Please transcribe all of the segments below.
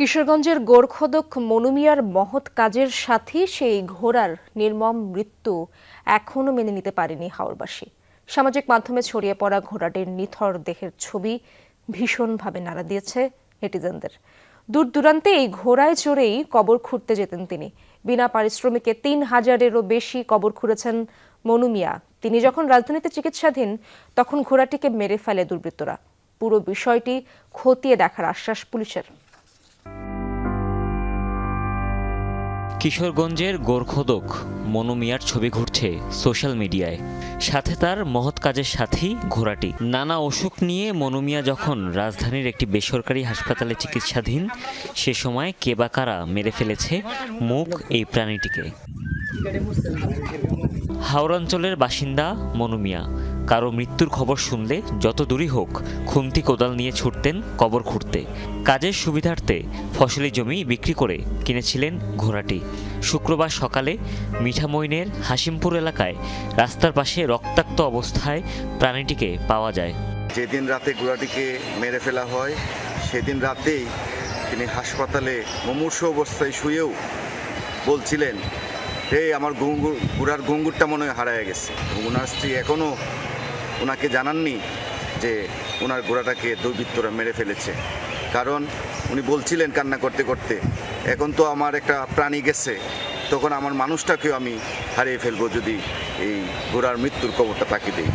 কিশোরগঞ্জের গোরখদক মনুমিয়ার মহৎ কাজের সাথে সেই ঘোড়ার নির্মম মৃত্যু এখনো মেনে নিতে পারেনি হাওরবাসী। সামাজিক মাধ্যমে ছড়িয়ে পড়া ঘোড়াটির নিথর দেহের ছবি ভীষণভাবে নাড়া দিয়েছে নেটিজেনদের। দূর দূরান্তে এই ঘোড়ায় চড়েই কবর খুঁড়তে যেতেন তিনি। বিনা পারিশ্রমিকে ৩,০০০-এরও বেশি কবর খুঁড়েছেন মনুমিয়া। তিনি যখন রাজধানীতে চিকিৎসাধীন তখন ঘোড়াটিকে মেরে ফেলে দুর্বৃত্তরা। পুরো বিষয়টি খতিয়ে দেখার আশ্বাস পুলিশের। কিশোরগঞ্জের গোরখদক মনুমিয়ার ছবি ঘুরছে সোশ্যাল মিডিয়ায়, সাথে তার মহৎ কাজের সাথী ঘোড়াটি। নানা অসুখ নিয়ে মনুমিয়া যখন রাজধানীর একটি বেসরকারি হাসপাতালে চিকিৎসাধীন, সে সময় কে বা কারা মেরে ফেলেছে মূক এই প্রাণীটিকে। হাওড়াঞ্চলের বাসিন্দা মনুমিয়া কারো মৃত্যুর খবর শুনলে যত দূরই হোক খুন্তি কোদাল নিয়ে ছুটতেন কবর খুঁড়তে। কাজের সুবিধার্থে ফসলি জমি বিক্রি করে কিনেছিলেন ঘোড়াটি। শুক্রবার সকালে মিঠামইনের হাসিমপুর এলাকায় রাস্তার পাশে রক্তাক্ত অবস্থায় প্রাণীটিকে পাওয়া যায়। যেদিন রাতে ঘোড়াটিকে মেরে ফেলা হয় সেদিন রাতেই তিনি হাসপাতালে মুমূর্ষ অবস্থায় শুয়েও বলছিলেন, হে আমার ঘোড়ার ঘুঙ্গুরটা মনে হয় হারায় গেছে। ওনার স্ত্রী এখনও ওনাকে জানাননি যে ওনার ঘোড়াটাকে দুর্বৃত্তরা মেরে ফেলেছে, কারণ উনি বলছিলেন কান্না করতে করতে, এখন তো আমার একটা প্রাণী গেছে, তখন আমার মানুষটাকেও আমি হারিয়ে ফেলবো যদি এই ঘোড়ার মৃত্যুর খবরটা তাকে দেই।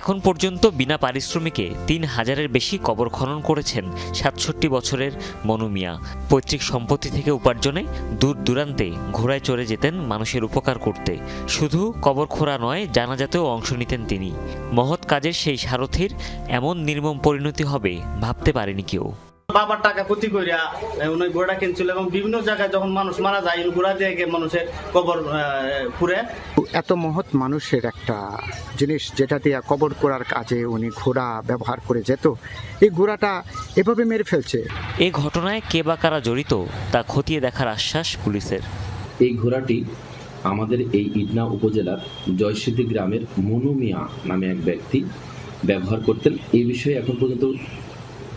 এখন পর্যন্ত বিনা পারিশ্রমিকে ৩,০০০-এর বেশি কবর খনন করেছেন ৬৭ বছরের মনুমিয়া। পৈতৃক সম্পত্তি থেকে উপার্জনে দূর দূরান্তে ঘোড়ায় চড়ে যেতেন মানুষের উপকার করতে। শুধু কবর খোঁড়া নয়, জানাজাতেও অংশ নিতেন তিনি। মহৎ কাজের সেই সারথীর এমন নির্মম পরিণতি হবে ভাবতে পারেনি কেউ। বাবার টাকা ক্ষতি করিয়া উনি ঘোড়া কিনছিল এবং বিভিন্ন জায়গায় যখন মানুষ মারা যায় ঘোড়া দিয়ে মানুষের কবর খুঁড়ে। এত মহৎ মানুষের একটা জিনিস যেটা দিয়ে কবর করার কাজে উনি ঘোড়া ব্যবহার করে যেত, এই ঘোড়াটা এভাবে মেরে ফেলছে। এই ঘটনায় কে বা কারা জড়িত তা খতিয়ে দেখার আশ্বাস পুলিশের। এই ঘোড়াটি আমাদের এই ইটনা উপজেলার জয়সিদ্ধি গ্রামের মনুমিয়া নামে এক ব্যক্তি ব্যবহার করতেন। এই বিষয়ে এখন পর্যন্ত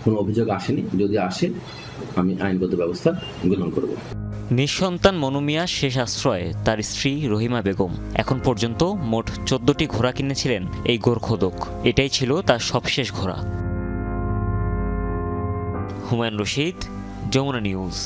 কোনো অভিযোগ আসেনি। যদি আসে আমি আইনগত ব্যবস্থা গ্রহণ করব। নিঃসন্তান মনুমিয়া শেষ আশ্রয়ে তার স্ত্রী রহিমা বেগম। এখন পর্যন্ত মোট ১৪টি ঘোড়া কিনেছিলেন এই গোরখদক। এটাই ছিল তার সবশেষ ঘোড়া। হুমায়ুন রশিদ, যমুনা নিউজ।